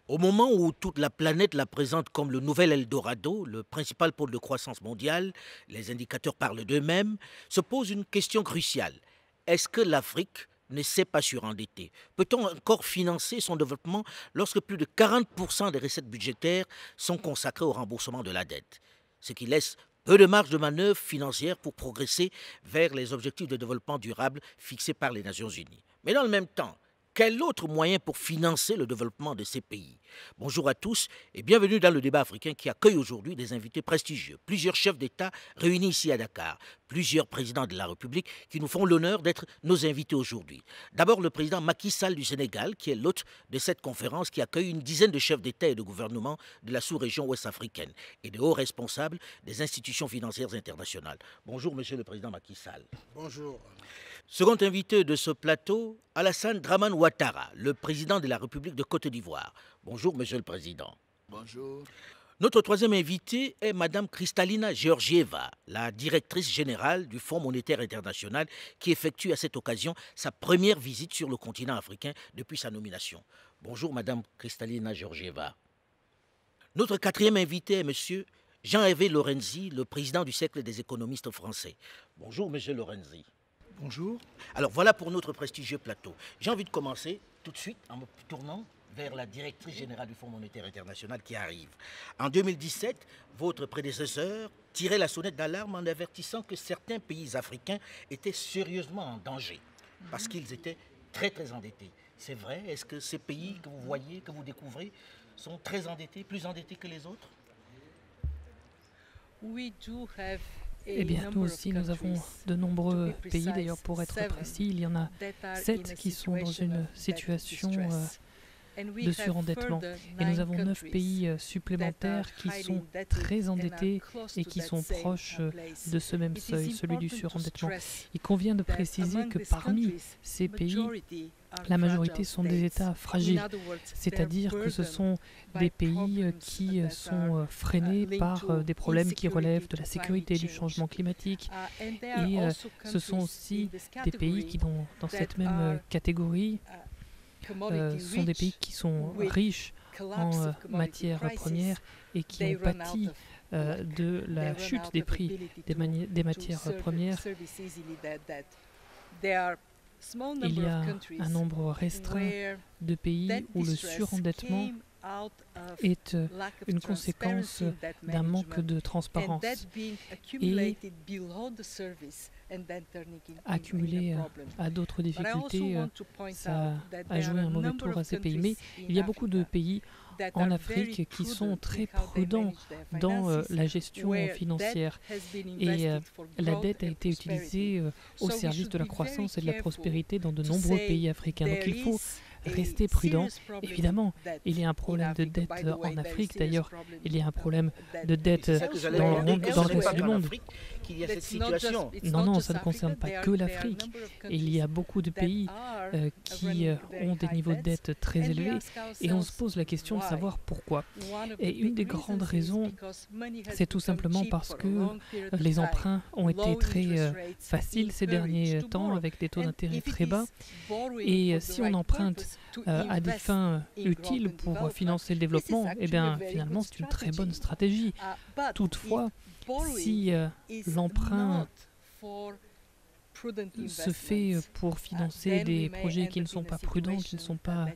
Au moment où toute la planète la présente comme le nouvel Eldorado, le principal pôle de croissance mondiale, les indicateurs parlent d'eux-mêmes, se pose une question cruciale. Est-ce que l'Afrique ne s'est pas surendettée? Peut-on encore financer son développement lorsque plus de 40% des recettes budgétaires sont consacrées au remboursement de la dette? Ce qui laisse peu de marge de manœuvre financière pour progresser vers les objectifs de développement durable fixés par les Nations Unies. Mais dans le même temps, quel autre moyen pour financer le développement de ces pays? Bonjour à tous et bienvenue dans le débat africain qui accueille aujourd'hui des invités prestigieux. Plusieurs chefs d'État réunis ici à Dakar, plusieurs présidents de la République qui nous font l'honneur d'être nos invités aujourd'hui. D'abord le président Macky Sall du Sénégal qui est l'hôte de cette conférence qui accueille une dizaine de chefs d'État et de gouvernement de la sous-région ouest-africaine et de hauts responsables des institutions financières internationales. Bonjour monsieur le président Macky Sall. Bonjour. Second invité de ce plateau, Alassane Dramane Ouattara, le président de la République de Côte d'Ivoire. Bonjour, monsieur le président. Bonjour. Notre troisième invité est madame Kristalina Georgieva, la directrice générale du Fonds monétaire international, qui effectue à cette occasion sa première visite sur le continent africain depuis sa nomination. Bonjour, madame Kristalina Georgieva. Notre quatrième invité est monsieur Jean-Hervé Lorenzi, le président du Cercle des économistes français. Bonjour, monsieur Lorenzi. Bonjour. Alors voilà pour notre prestigieux plateau. J'ai envie de commencer tout de suite en me tournant vers la directrice générale du Fonds monétaire international qui arrive. En 2017, votre prédécesseur tirait la sonnette d'alarme en avertissant que certains pays africains étaient sérieusement en danger parce qu'ils étaient très très endettés. C'est vrai? Est-ce que ces pays que vous voyez, que vous découvrez, sont très endettés, plus endettés que les autres? Eh bien, nous aussi, nous avons de nombreux pays. D'ailleurs, pour être précis, il y en a 7 qui sont dans une situation de surendettement. Et nous avons 9 pays supplémentaires qui sont très endettés et qui sont proches de ce même seuil, celui du surendettement. Il convient de préciser que parmi ces pays, la majorité sont des États fragiles, c'est-à-dire que ce sont des pays qui sont freinés par des problèmes qui relèvent de la sécurité, du changement climatique. Et ce sont aussi des pays qui, dans cette même catégorie, sont des pays qui sont riches en matières premières et qui ont pâti de la chute des prix des matières premières. Il y a un nombre restreint de pays où le surendettement est une conséquence d'un manque de transparence et accumulé à d'autres difficultés, ça a joué un mauvais tour à ces pays. Mais il y a beaucoup de pays en Afrique qui sont très prudents dans la gestion financière et la dette a été utilisée au service de la croissance et de la prospérité dans de nombreux pays africains. Donc il faut rester prudent. Évidemment, il y a un problème de dette en Afrique. D'ailleurs, il y a un problème de dette dans le reste du monde. Qu'il y a cette situation. Non, ça ne concerne pas que l'Afrique. Il y a beaucoup de pays qui ont des niveaux de dette très élevés et on se pose la question de savoir pourquoi. Et une des grandes raisons, c'est tout simplement parce que les emprunts ont été très faciles ces derniers temps avec des taux d'intérêt très bas. Et si on emprunte à des fins utiles pour financer le développement, eh bien finalement c'est une très bonne stratégie. Toutefois, si l'emprunt se fait pour financer des projets qui ne sont pas prudents, qui ne sont pas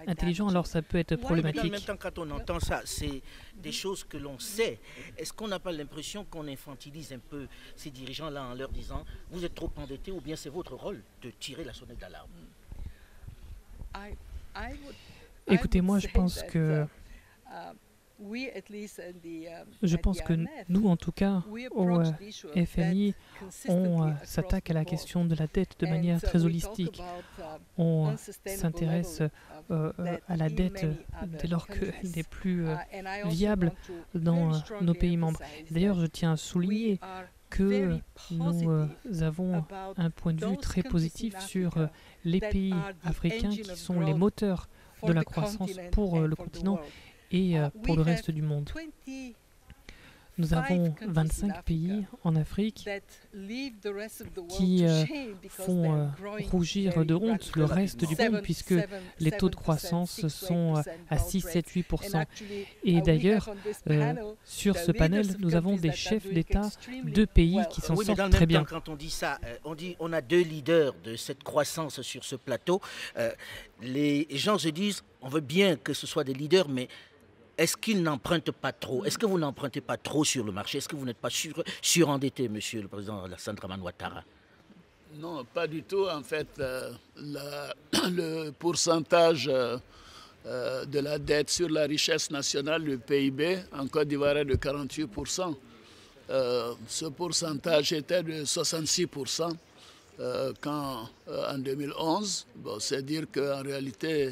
intelligents, alors ça peut être problématique. En même temps, quand on entend ça, c'est des choses que l'on sait. Est-ce qu'on n'a pas l'impression qu'on infantilise un peu ces dirigeants-là en leur disant « vous êtes trop endettés » ou bien c'est votre rôle de tirer la sonnette d'alarme? Écoutez, moi je pense que nous, en tout cas, au FMI, on s'attaque à la question de la dette de manière très holistique. On s'intéresse à la dette dès lors qu'elle n'est plus viable dans nos pays membres. D'ailleurs, je tiens à souligner que nous avons un point de vue très positif sur les pays africains qui sont les moteurs de la croissance pour le continent et pour le reste du monde. Nous avons 25 pays en Afrique qui font rougir de honte le reste du monde, puisque les taux de croissance sont à 6, 7, 8%. Et d'ailleurs, sur ce panel, nous avons des chefs d'État de pays qui s'en sortent très bien. Quand on dit ça, on a 2 leaders de cette croissance sur ce plateau. Les gens se disent, on veut bien que ce soit des leaders, mais est-ce qu'ils n'empruntent pas trop? Est-ce que vous n'empruntez pas trop sur le marché? Est-ce que vous n'êtes pas surendetté, monsieur le président Alassane Dramane Ouattara? Non, pas du tout. En fait, le pourcentage de la dette sur la richesse nationale, le PIB, en Côte d'Ivoire est de 48%. Ce pourcentage était de 66% en 2011. Bon, c'est dire qu'en réalité,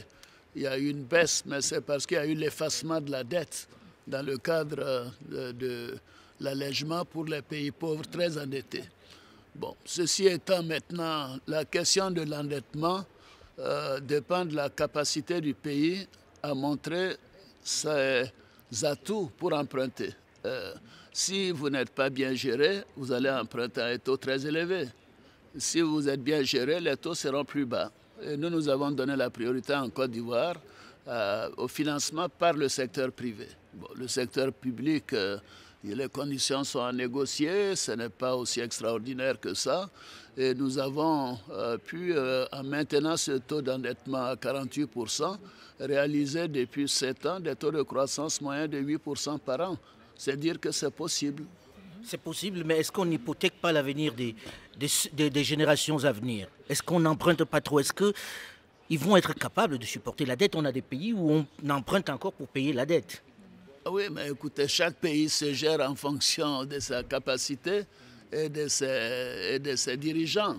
il y a eu une baisse, mais c'est parce qu'il y a eu l'effacement de la dette dans le cadre de l'allègement pour les pays pauvres très endettés. Bon, ceci étant maintenant, la question de l'endettement dépend de la capacité du pays à montrer ses atouts pour emprunter. Si vous n'êtes pas bien géré, vous allez emprunter à un taux très élevé. Si vous êtes bien géré, les taux seront plus bas. Et nous avons donné la priorité en Côte d'Ivoire au financement par le secteur privé. Bon, le secteur public, les conditions sont à négocier, ce n'est pas aussi extraordinaire que ça. Et nous avons pu, en maintenant ce taux d'endettement à 48%, réaliser depuis 7 ans des taux de croissance moyens de 8% par an. C'est dire que c'est possible. C'est possible, mais est-ce qu'on n'hypothèque pas l'avenir des générations à venir? Est-ce qu'on n'emprunte pas trop? Est-ce qu'ils vont être capables de supporter la dette? On a des pays où on emprunte encore pour payer la dette. Oui, mais écoutez, chaque pays se gère en fonction de sa capacité et de ses dirigeants.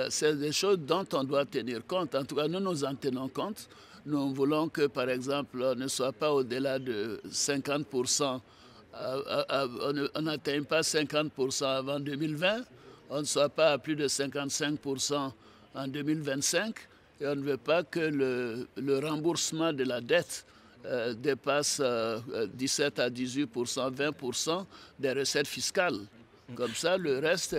C'est des choses dont on doit tenir compte. En tout cas, nous en tenons compte. Nous voulons que, par exemple, on ne soit pas au-delà de 50%. On n'atteint pas 50% avant 2020, on ne soit pas à plus de 55% en 2025 et on ne veut pas que le remboursement de la dette dépasse 17 à 18%, 20% des recettes fiscales. Comme ça, le reste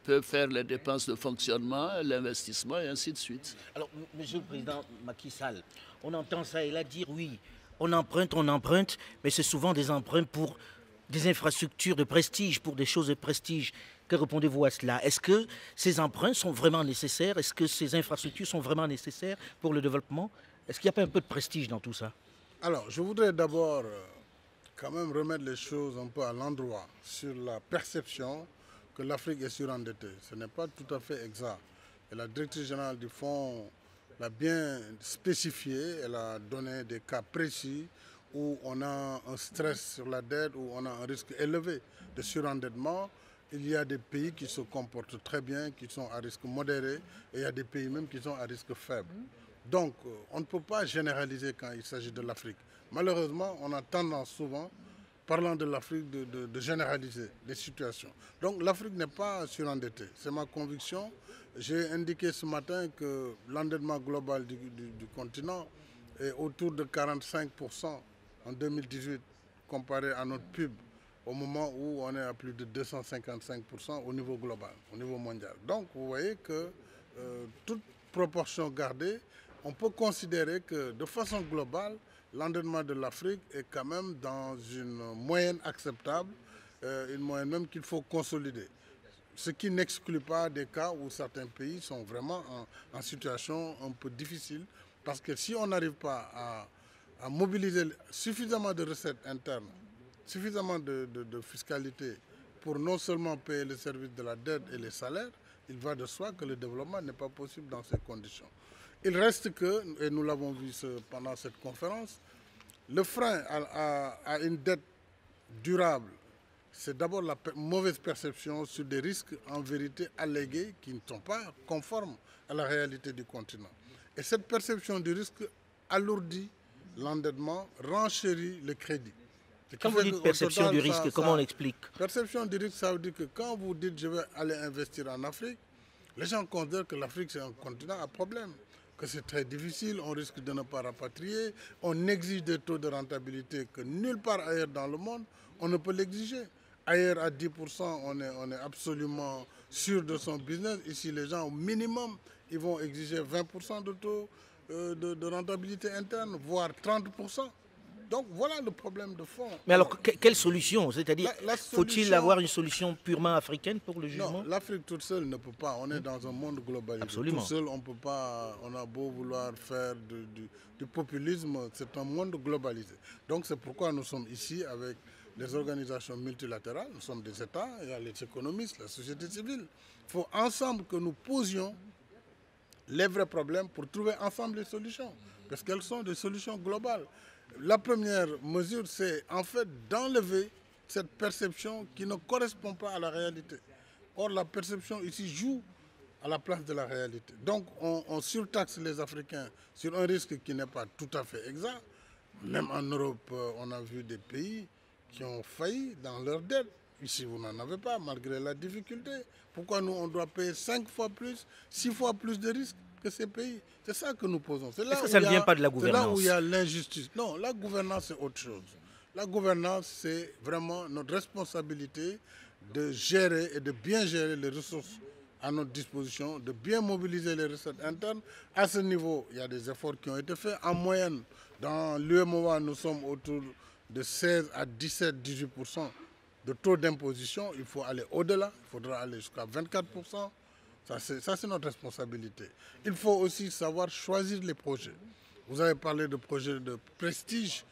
peut faire les dépenses de fonctionnement, l'investissement et ainsi de suite. Alors, Monsieur le Président Macky Sall, on entend ça et là dire oui, on emprunte, mais c'est souvent des emprunts pour des infrastructures de prestige, pour des choses de prestige. Que répondez-vous à cela? Est-ce que ces emprunts sont vraiment nécessaires? Est-ce que ces infrastructures sont vraiment nécessaires pour le développement? Est-ce qu'il n'y a pas un peu de prestige dans tout ça? Alors, je voudrais d'abord quand même remettre les choses un peu à l'endroit sur la perception que l'Afrique est surendettée. Ce n'est pas tout à fait exact. Et la directrice générale du Fonds l'a bien spécifié, elle a donné des cas précis où on a un stress sur la dette, où on a un risque élevé de surendettement. Il y a des pays qui se comportent très bien, qui sont à risque modéré, et il y a des pays même qui sont à risque faible. Donc, on ne peut pas généraliser quand il s'agit de l'Afrique. Malheureusement, on a tendance souvent, parlant de l'Afrique, de généraliser les situations. Donc, l'Afrique n'est pas surendettée, c'est ma conviction. J'ai indiqué ce matin que l'endettement global du continent est autour de 45% en 2018, comparé à notre PIB, au moment où on est à plus de 255% au niveau global, au niveau mondial. Donc, vous voyez que toute proportion gardée, on peut considérer que de façon globale, l'endettement de l'Afrique est quand même dans une moyenne acceptable, une moyenne même qu'il faut consolider. Ce qui n'exclut pas des cas où certains pays sont vraiment en situation un peu difficile, parce que si on n'arrive pas à mobiliser suffisamment de recettes internes, suffisamment de fiscalité pour non seulement payer les services de la dette et les salaires, il va de soi que le développement n'est pas possible dans ces conditions. Il reste que, et nous l'avons vu pendant cette conférence, le frein à une dette durable, c'est d'abord la mauvaise perception sur des risques en vérité allégués qui ne sont pas conformes à la réalité du continent. Et cette perception du risque alourdit l'endettement, renchérit le crédit. Quand vous dites perception du risque, comment on l'explique? Perception du risque, ça veut dire que quand vous dites je vais aller investir en Afrique, les gens considèrent que l'Afrique c'est un continent à problème. que c'est très difficile, on risque de ne pas rapatrier, on exige des taux de rentabilité que nulle part ailleurs dans le monde, on ne peut l'exiger. Ailleurs, à 10%, on est absolument sûr de son business. Ici, les gens, au minimum, ils vont exiger 20% de taux de rentabilité interne, voire 30%. Donc voilà le problème de fond. Mais alors, quelle solution? C'est-à-dire, faut-il avoir une solution purement africaine pour le jugement? Non, l'Afrique toute seule ne peut pas. On est dans un monde globalisé. Absolument. Tout seul, on ne peut pas. On a beau vouloir faire du populisme, c'est un monde globalisé. Donc c'est pourquoi nous sommes ici avec les organisations multilatérales. Nous sommes des États, il y a les économistes, la société civile. Il faut ensemble que nous posions les vrais problèmes pour trouver ensemble les solutions. Parce qu'elles sont des solutions globales. La première mesure, c'est en fait d'enlever cette perception qui ne correspond pas à la réalité. Or, la perception ici joue à la place de la réalité. Donc, on surtaxe les Africains sur un risque qui n'est pas tout à fait exact. Même en Europe, on a vu des pays qui ont failli dans leurs dettes. Ici, vous n'en avez pas, malgré la difficulté. Pourquoi nous, on doit payer 5 fois plus, 6 fois plus de risques que ces pays? C'est ça que nous posons. Est-ce que ça ne vient pas de la gouvernance? C'est là où il y a l'injustice. Non, la gouvernance, c'est autre chose. La gouvernance, c'est vraiment notre responsabilité de gérer et de bien gérer les ressources à notre disposition, de bien mobiliser les recettes internes. À ce niveau, il y a des efforts qui ont été faits. En moyenne, dans l'UEMOA, nous sommes autour de 16 à 17, 18% de taux d'imposition. Il faut aller au-delà, il faudra aller jusqu'à 24%. Ça, c'est notre responsabilité. Il faut aussi savoir choisir les projets. Vous avez parlé de projets de prestige.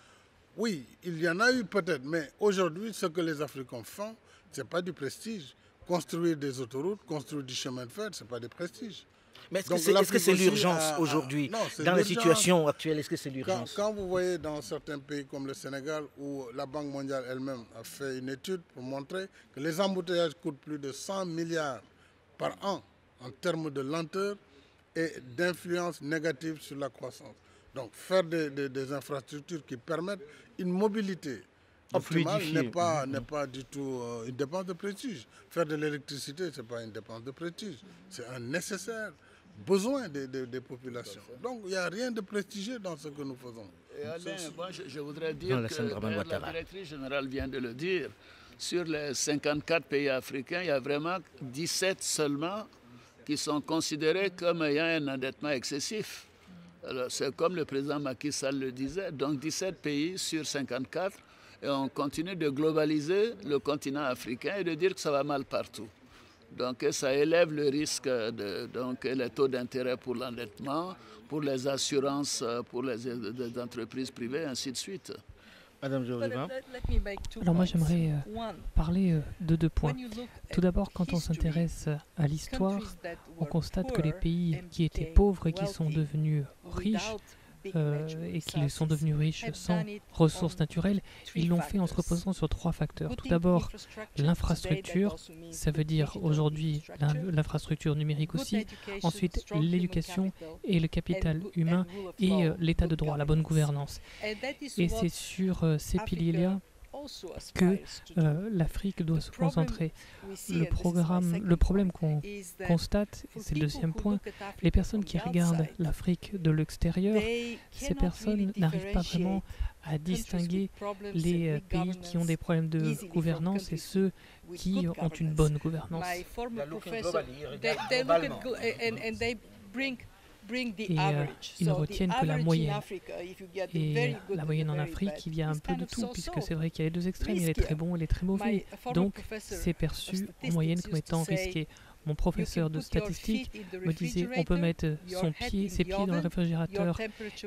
Oui, il y en a eu peut-être, mais aujourd'hui, ce que les Africains font, ce n'est pas du prestige. Construire des autoroutes, construire du chemin de fer, ce n'est pas du prestige. Mais est-ce que c'est l'urgence aujourd'hui? Dans la situation actuelle, est-ce que c'est l'urgence? Quand vous voyez dans certains pays comme le Sénégal, où la Banque mondiale elle-même a fait une étude pour montrer que les embouteillages coûtent plus de 100 milliards par an en termes de lenteur et d'influence négative sur la croissance. Donc faire des infrastructures qui permettent une mobilité optimale n'est pas du tout une dépense de prestige. Faire de l'électricité, ce n'est pas une dépense de prestige. C'est un nécessaire besoin des populations. Donc il n'y a rien de prestigieux dans ce que nous faisons. Et Alain, moi, je voudrais dire que la directrice générale vient de le dire, sur les 54 pays africains, il y a vraiment 17 seulement qui sont considérés comme ayant un endettement excessif. C'est comme le président Macky Sall le disait, donc 17 pays sur 54, et on continue de globaliser le continent africain et de dire que ça va mal partout. Donc ça élève le risque, donc les taux d'intérêt pour l'endettement, pour les assurances, pour les entreprises privées, ainsi de suite. Madame Joriva. Alors moi j'aimerais parler de 2 points. Tout d'abord, quand on s'intéresse à l'histoire, on constate que les pays qui étaient pauvres et qui sont devenus riches, et qui sont devenus riches sans ressources naturelles, ils l'ont fait en se reposant sur 3 facteurs. Tout d'abord, l'infrastructure, ça veut dire aujourd'hui l'infrastructure numérique aussi. Ensuite, l'éducation et le capital humain et l'état de droit, la bonne gouvernance. Et c'est sur ces piliers-là que l'Afrique doit se concentrer. Le problème qu'on constate, c'est le 2e point, les personnes qui regardent l'Afrique de l'extérieur, ces personnes n'arrivent pas vraiment à distinguer les pays qui ont des problèmes de gouvernance et ceux qui ont une bonne gouvernance. Et ils ne retiennent que la moyenne. Et la moyenne en Afrique, il y a un peu de tout, puisque c'est vrai qu'il y a les 2 extrêmes, il y a les très bons et les très mauvais. Donc, c'est perçu en moyenne comme étant risqué. Mon professeur de statistique me disait on peut mettre ses pieds dans le réfrigérateur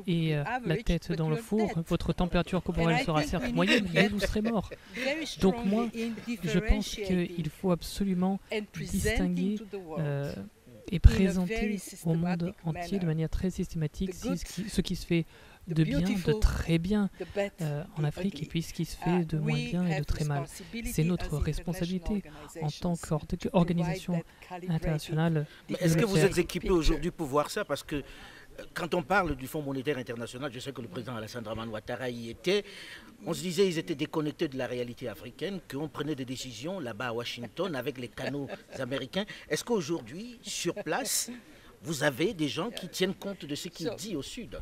et la tête dans le four. Votre température corporelle sera certes moyenne, mais vous serez mort. Donc moi, je pense qu'il faut absolument distinguer et présenter au monde entier de manière très systématique ce qui se fait de bien, de très bien en Afrique et puis ce qui se fait de moins bien et de très mal. C'est notre responsabilité en tant qu'organisation internationale. Est-ce que vous êtes équipé aujourd'hui pour voir ça? Parce que quand on parle du Fonds monétaire international, je sais que le président Alassane Dramane Ouattara y était, on se disait qu'ils étaient déconnectés de la réalité africaine, qu'on prenait des décisions là-bas à Washington avec les canaux américains. Est-ce qu'aujourd'hui, sur place, vous avez des gens qui tiennent compte de ce qu'il dit au Sud.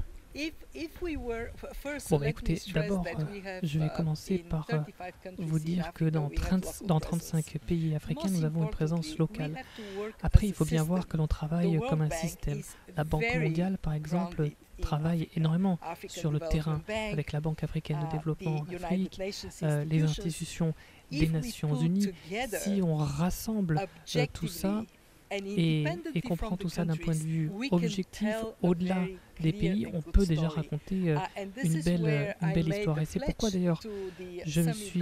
Bon, écoutez, d'abord, je vais commencer par vous dire que dans 35 pays africains, nous avons une présence locale. Après, il faut bien voir que l'on travaille comme un système. La Banque mondiale, par exemple, travaille énormément sur le terrain avec la Banque africaine de développement en Afrique, les institutions des Nations Unies. Si on rassemble tout ça, et qu'on prend tout ça d'un point de vue objectif, au-delà des pays, on peut déjà raconter une belle histoire. Et c'est pourquoi d'ailleurs je me suis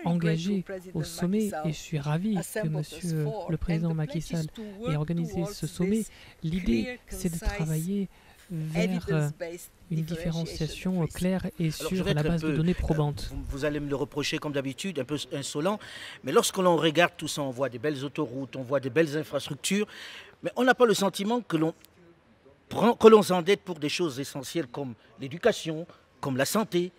engagé au sommet et je suis ravi que Monsieur le Président Macky Sall ait organisé ce sommet. L'idée, c'est de travailler vers une différenciation claire et sur la base de données probantes. Vous allez me le reprocher comme d'habitude, un peu insolent, mais lorsque l'on regarde tout ça, on voit des belles autoroutes, on voit des belles infrastructures, mais on n'a pas le sentiment que l'on s'endette pour des choses essentielles comme l'éducation, comme la santé.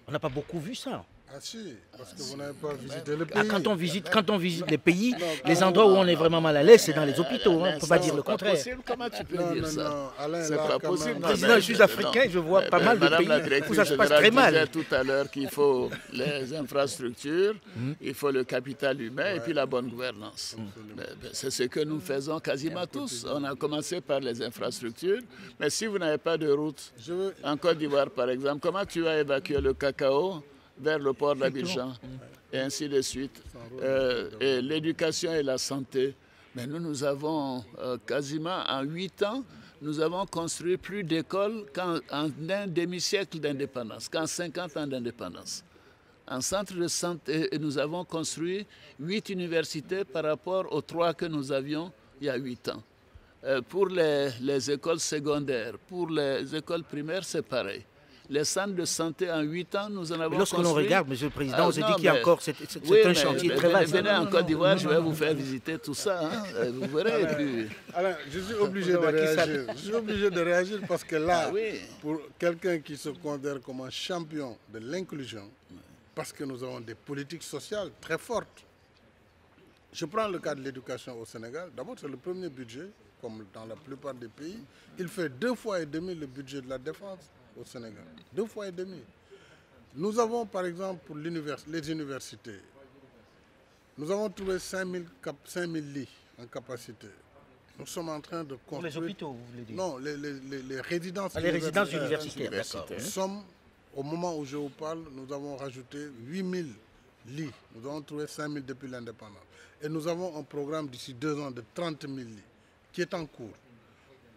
On n'a pas beaucoup vu ça. Ah si, parce que vous n'avez pas visité le pays. Quand on visite les pays, les endroits où on est vraiment mal à l'aise, c'est dans les hôpitaux. On ne peut pas dire le contraire. Comment tu peux dire ça? C'est pas possible. Président, je suis africain, je vois pas mal de pays où ça se passe très mal. Je disais tout à l'heure qu'il faut les infrastructures, il faut le capital humain et puis la bonne gouvernance. C'est ce que nous faisons quasiment tous. On a commencé par les infrastructures, mais si vous n'avez pas de route, en Côte d'Ivoire par exemple, comment tu vas évacuer le cacao vers le port d'Abidjan, et ainsi de suite. Et l'éducation et la santé. Mais nous avons quasiment en 8 ans, nous avons construit plus d'écoles qu'en un demi-siècle d'indépendance, qu'en 50 ans d'indépendance. En centre de santé, nous avons construit 8 universités par rapport aux 3 que nous avions il y a 8 ans. Pour les écoles secondaires, pour les écoles primaires, c'est pareil. Les centres de santé en 8 ans, nous en avons construit. Lorsque l'on regarde, Monsieur le Président, on se dit qu'il y a encore c'est un chantier très vaste. Venez en Côte d'Ivoire, je vais vous faire visiter tout ça. Hein, vous verrez. Alors, je suis obligé de réagir. Je suis obligé de réagir parce que là, pour quelqu'un qui se considère comme un champion de l'inclusion, parce que nous avons des politiques sociales très fortes. Je prends le cas de l'éducation au Sénégal. D'abord, c'est le premier budget, comme dans la plupart des pays. Il fait 2,5 fois le budget de la défense au Sénégal. 2,5 fois. Nous avons par exemple pour les universités, nous avons trouvé 5 000 lits en capacité. Nous sommes en train de construire... Pour les hôpitaux, vous voulez dire? Non, les résidences les résidences universitaires, d'accord. Nous sommes, au moment où je vous parle, nous avons rajouté 8 000 lits. Nous avons trouvé 5 000 depuis l'indépendance. Et nous avons un programme d'ici 2 ans de 30 000 lits qui est en cours.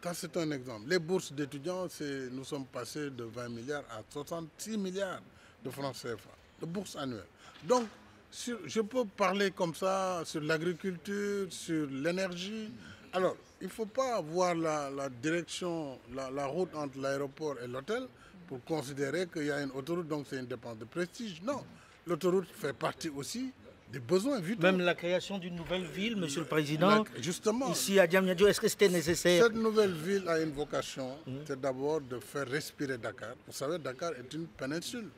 Ça, c'est un exemple. Les bourses d'étudiants, nous sommes passés de 20 milliards à 66 milliards de francs CFA, de bourses annuelles. Donc, je peux parler comme ça sur l'agriculture, sur l'énergie. Alors, il ne faut pas voir la direction, la route entre l'aéroport et l'hôtel pour considérer qu'il y a une autoroute, donc c'est une dépense de prestige. Non, l'autoroute fait partie aussi des besoins vitaux. Même la création d'une nouvelle ville, Monsieur le Président, justement, ici à Diamniadio, est-ce que c'était nécessaire? Cette nouvelle ville a une vocation, c'est d'abord de faire respirer Dakar. Vous savez, Dakar est une péninsule.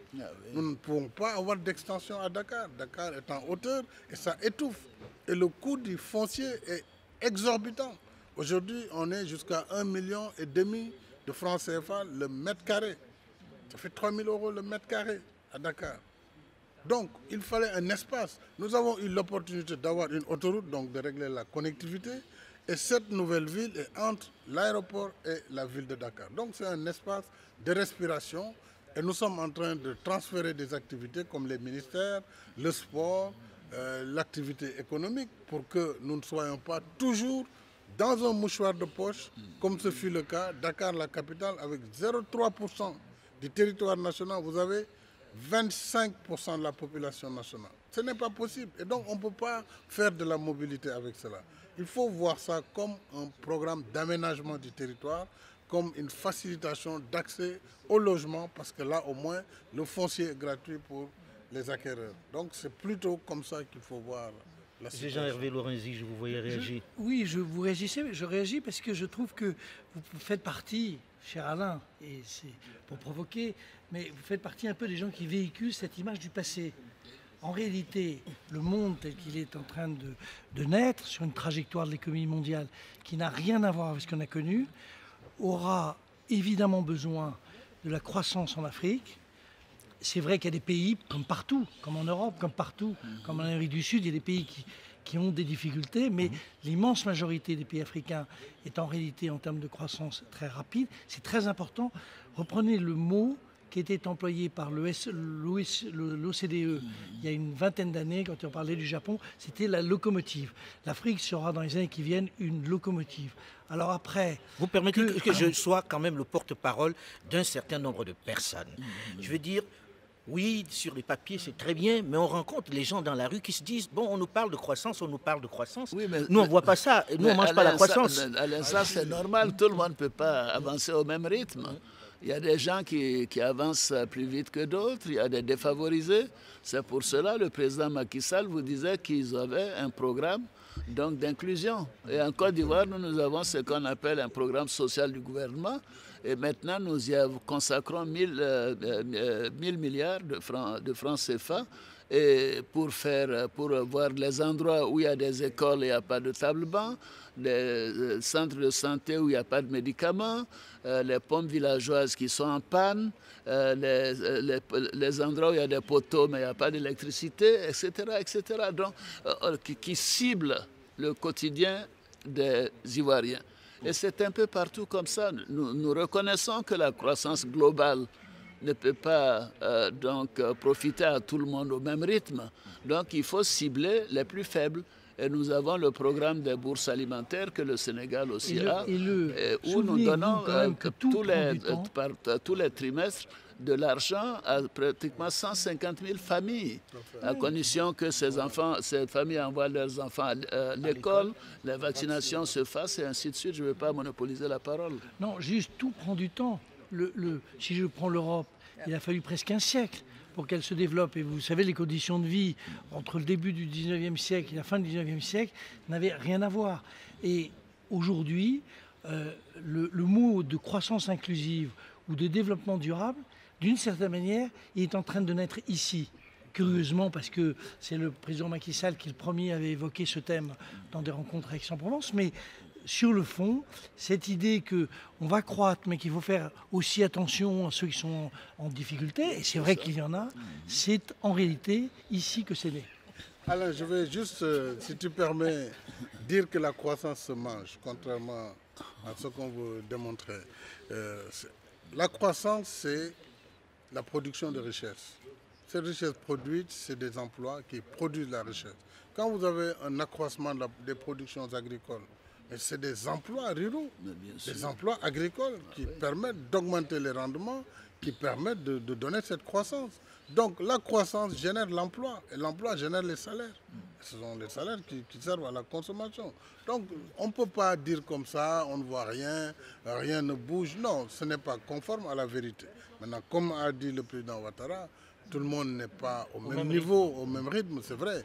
Nous ne pouvons pas avoir d'extension à Dakar. Dakar est en hauteur et ça étouffe. Et le coût du foncier est exorbitant. Aujourd'hui, on est jusqu'à 1,5 million de francs CFA le mètre carré. Ça fait 3 000 € le mètre carré à Dakar. Donc, il fallait un espace. Nous avons eu l'opportunité d'avoir une autoroute, donc de régler la connectivité. Et cette nouvelle ville est entre l'aéroport et la ville de Dakar. Donc, c'est un espace de respiration. Et nous sommes en train de transférer des activités comme les ministères, le sport, l'activité économique, pour que nous ne soyons pas toujours dans un mouchoir de poche, comme ce fut le cas. Dakar, la capitale, avec 0,3% du territoire national, vous avez 25% de la population nationale. Ce n'est pas possible. Et donc, on ne peut pas faire de la mobilité avec cela. Il faut voir ça comme un programme d'aménagement du territoire, comme une facilitation d'accès au logement, parce que là, au moins, le foncier est gratuit pour les acquéreurs. Donc, c'est plutôt comme ça qu'il faut voir la situation. Jean-Hervé Lorenzi, je vous voyais réagir. Oui, je réagis parce que je trouve que vous faites partie, cher Alain, et c'est pour provoquer, mais vous faites partie un peu des gens qui véhiculent cette image du passé. en réalité, le monde tel qu'il est en train de naître sur une trajectoire de l'économie mondiale qui n'a rien à voir avec ce qu'on a connu, aura évidemment besoin de la croissance en Afrique. C'est vrai qu'il y a des pays, comme partout, comme en Europe, comme partout, comme en Amérique du Sud, il y a des pays qui ont des difficultés, mais l'immense majorité des pays africains est en réalité en termes de croissance très rapide. C'est très important. Reprenez le mot qui était employé par l'OCDE il y a une vingtaine d'années, quand on parlait du Japon, c'était la locomotive. L'Afrique sera dans les années qui viennent une locomotive. Alors après... Vous permettez que je sois quand même le porte-parole d'un certain nombre de personnes. Je veux dire, oui, sur les papiers, c'est très bien, mais on rencontre les gens dans la rue qui se disent, bon, on nous parle de croissance, on nous parle de croissance. Oui, mais, nous, on ne voit pas ça. Nous, on ne mange pas la croissance. Ça, c'est normal. Tout le monde ne peut pas avancer au même rythme. Il y a des gens qui avancent plus vite que d'autres, il y a des défavorisés. C'est pour cela que le président Macky Sall vous disait qu'ils avaient un programme d'inclusion. Et en Côte d'Ivoire, nous avons ce qu'on appelle un programme social du gouvernement. Et maintenant, nous y consacrons 1000 milliards de francs CFA. Et pour voir les endroits où il y a des écoles et il n'y a pas de table-banc, des centres de santé où il n'y a pas de médicaments, les pompes villageoises qui sont en panne, les endroits où il y a des poteaux mais il n'y a pas d'électricité, etc., etc. Donc, qui ciblent le quotidien des Ivoiriens. Et c'est un peu partout comme ça. Nous reconnaissons que la croissance globale ne peut pas profiter à tout le monde au même rythme. Donc il faut cibler les plus faibles. Et nous avons le programme des bourses alimentaires que le Sénégal aussi a, où nous donnons tous les trimestres de l'argent à pratiquement 150 000 familles, à condition que ces familles envoient leurs enfants à l'école, les vaccinations se fassent et ainsi de suite. Je ne veux pas monopoliser la parole. Non, juste tout prend du temps. Si je prends l'Europe, il a fallu presque un siècle pour qu'elle se développe. Et vous savez, les conditions de vie entre le début du 19e siècle et la fin du 19e siècle n'avaient rien à voir. Et aujourd'hui, le mot de croissance inclusive ou de développement durable, d'une certaine manière, il est en train de naître ici. Curieusement, parce que c'est le président Macky Sall qui, le premier, avait évoqué ce thème dans des rencontres à Aix-en-Provence. Mais sur le fond, cette idée qu'on va croître, mais qu'il faut faire aussi attention à ceux qui sont en difficulté, et c'est vrai qu'il y en a, c'est en réalité ici que c'est né. Alain, je vais juste, si tu permets, dire que la croissance se mange, contrairement à ce qu'on veut démontrer. La croissance, c'est la production de richesses. Ces richesses produites, c'est des emplois qui produisent la richesse. Quand vous avez un accroissement des productions agricoles, c'est des emplois ruraux, des emplois agricoles qui permettent d'augmenter les rendements, qui permettent de donner cette croissance. Donc la croissance génère l'emploi et l'emploi génère les salaires. Ce sont les salaires qui servent à la consommation. Donc on ne peut pas dire comme ça, on ne voit rien, rien ne bouge. Non, ce n'est pas conforme à la vérité. Maintenant, comme a dit le président Ouattara, tout le monde n'est pas au même niveau, au même rythme, c'est vrai.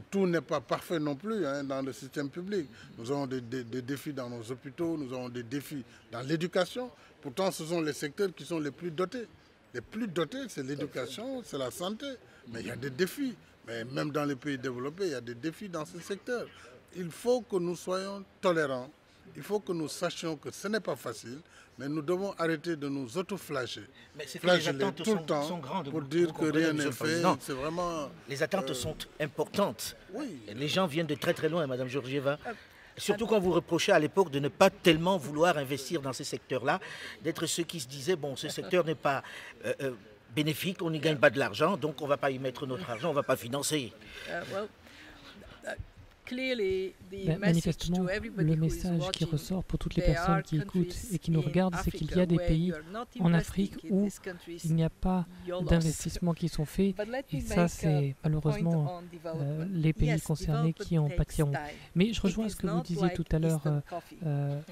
Tout n'est pas parfait non plus dans le système public. Nous avons des défis dans nos hôpitaux, nous avons des défis dans l'éducation. Pourtant, ce sont les secteurs qui sont les plus dotés. Les plus dotés, c'est l'éducation, c'est la santé. Mais il y a des défis. Mais même dans les pays développés, il y a des défis dans ce secteur. Il faut que nous soyons tolérants. Il faut que nous sachions que ce n'est pas facile, mais nous devons arrêter de nous auto-flageller. Mais c'est que les attentes sont grandes. Pour dire que rien n'est fait, c'est vraiment... Les attentes sont importantes. Oui. Les gens viennent de très très loin, Madame Georgieva. Surtout quand vous reprochez à l'époque de ne pas tellement vouloir investir dans ces secteurs-là, d'être ceux qui se disaient, bon, ce secteur n'est pas bénéfique, on n'y gagne pas de l'argent, donc on ne va pas y mettre notre argent, on ne va pas financer. Manifestement, le message qui ressort pour toutes les personnes qui écoutent et qui nous regardent, c'est qu'il y a des pays en Afrique où il n'y a pas d'investissements qui sont faits, et ça, c'est malheureusement les pays concernés qui en pâtiront. Mais je rejoins ce que vous disiez tout à l'heure.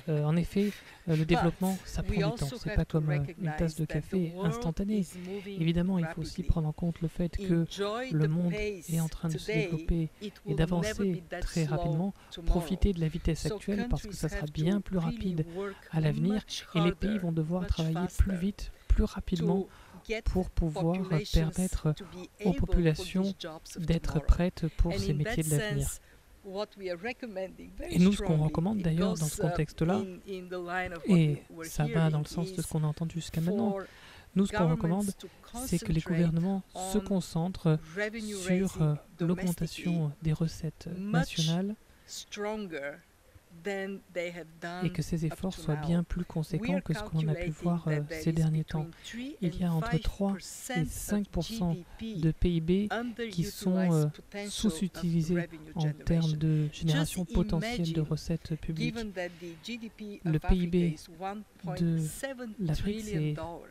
En effet, le développement, ça prend du temps. C'est pas comme une tasse de café instantanée. Évidemment, il faut aussi prendre en compte le fait que le monde est en train de se développer et d'avancer très rapidement, profiter de la vitesse actuelle parce que ça sera bien plus rapide à l'avenir et les pays vont devoir travailler plus vite, plus rapidement pour pouvoir permettre aux populations d'être prêtes pour ces métiers de l'avenir. Et nous, ce qu'on recommande d'ailleurs dans ce contexte-là, et ça va dans le sens de ce qu'on a entendu jusqu'à maintenant, nous, ce qu'on recommande, c'est que les gouvernements se concentrent sur l'augmentation des recettes nationales et que ces efforts soient bien plus conséquents que ce qu'on a pu voir ces derniers temps. Il y a entre 3 et 5% de PIB qui sont sous-utilisés en termes de génération potentielle de recettes publiques. Le PIB de l'Afrique,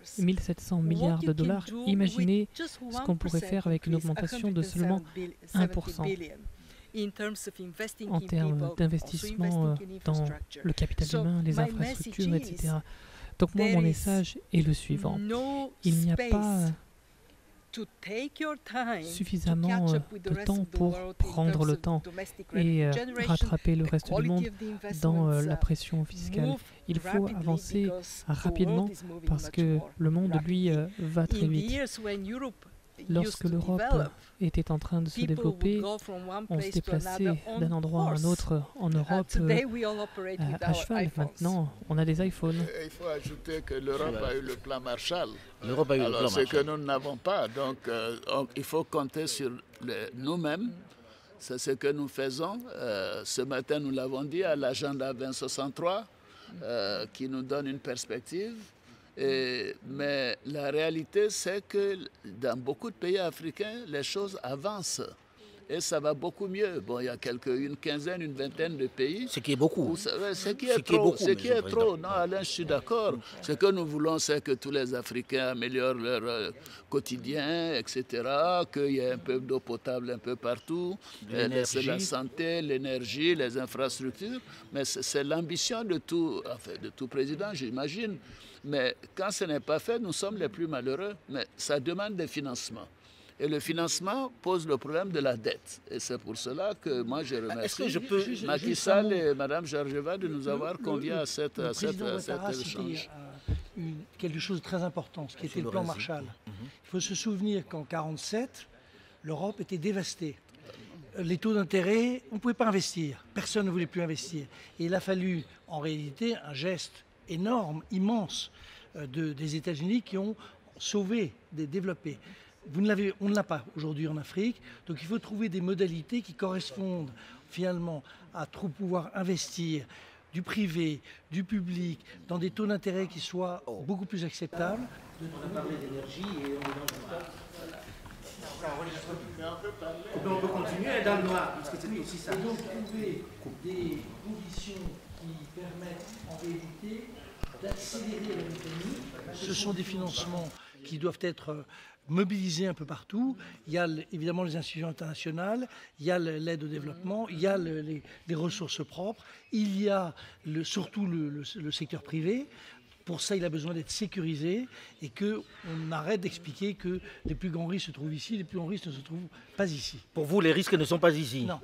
c'est 1 700 milliards de dollars. Imaginez ce qu'on pourrait faire avec une augmentation de seulement 1%. En termes d'investissement dans le capital humain, les infrastructures, etc. Donc moi, mon message est le suivant. Il n'y a pas suffisamment de temps pour prendre le temps et rattraper le reste du monde dans la pression fiscale. Il faut avancer rapidement parce que le monde, lui, va très vite. Lorsque l'Europe était en train de se développer, on se déplaçait d'un endroit à un autre en Europe à cheval. Maintenant, on a des iPhones. Il faut ajouter que l'Europe a eu le plan Marshall. L'Europe a eu le plan Marshall. Ce que nous n'avons pas. Donc, il faut compter sur nous-mêmes. C'est ce que nous faisons. Ce matin, nous l'avons dit à l'agenda 2063, qui nous donne une perspective. Mais la réalité, c'est que dans beaucoup de pays africains, les choses avancent. Et ça va beaucoup mieux. Bon, il y a une quinzaine, une vingtaine de pays. Ce qui est beaucoup. Ce qui est trop. Non, Alain, je suis d'accord. Ce que nous voulons, c'est que tous les Africains améliorent leur quotidien, etc. Qu'il y ait un peu d'eau potable un peu partout. La santé, l'énergie, les infrastructures. Mais c'est l'ambition de tout président, j'imagine. Mais quand ce n'est pas fait, nous sommes les plus malheureux. Mais ça demande des financements. Et le financement pose le problème de la dette. Et c'est pour cela que moi je remercie Macky Sall et Mme Georgieva de nous avoir conviés à cet échange. Quelque chose de très important, ce qui était le plan Marshall. Il faut se souvenir qu'en 1947, l'Europe était dévastée. Les taux d'intérêt, on ne pouvait pas investir. Personne ne voulait plus investir. Et il a fallu, en réalité, un geste énorme, immense, des États-Unis qui ont sauvé, développé. On ne l'a pas aujourd'hui en Afrique, donc il faut trouver des modalités qui correspondent finalement à pouvoir investir du privé, du public, dans des taux d'intérêt qui soient beaucoup plus acceptables. On a parlé d'énergie et on peut continuer dans le noir, parce que c'est aussi ça. Et donc trouver des conditions qui permettent en réalité d'accélérer l'économie. Ce sont des financements qui doivent être mobilisés un peu partout. Il y a évidemment les institutions internationales, il y a l'aide au développement, il y a les ressources propres, il y a surtout le secteur privé. Pour ça, il a besoin d'être sécurisé et qu'on arrête d'expliquer que les plus grands risques se trouvent ici, les plus grands risques ne se trouvent pas ici. Pour vous, les risques ne sont pas ici? Non.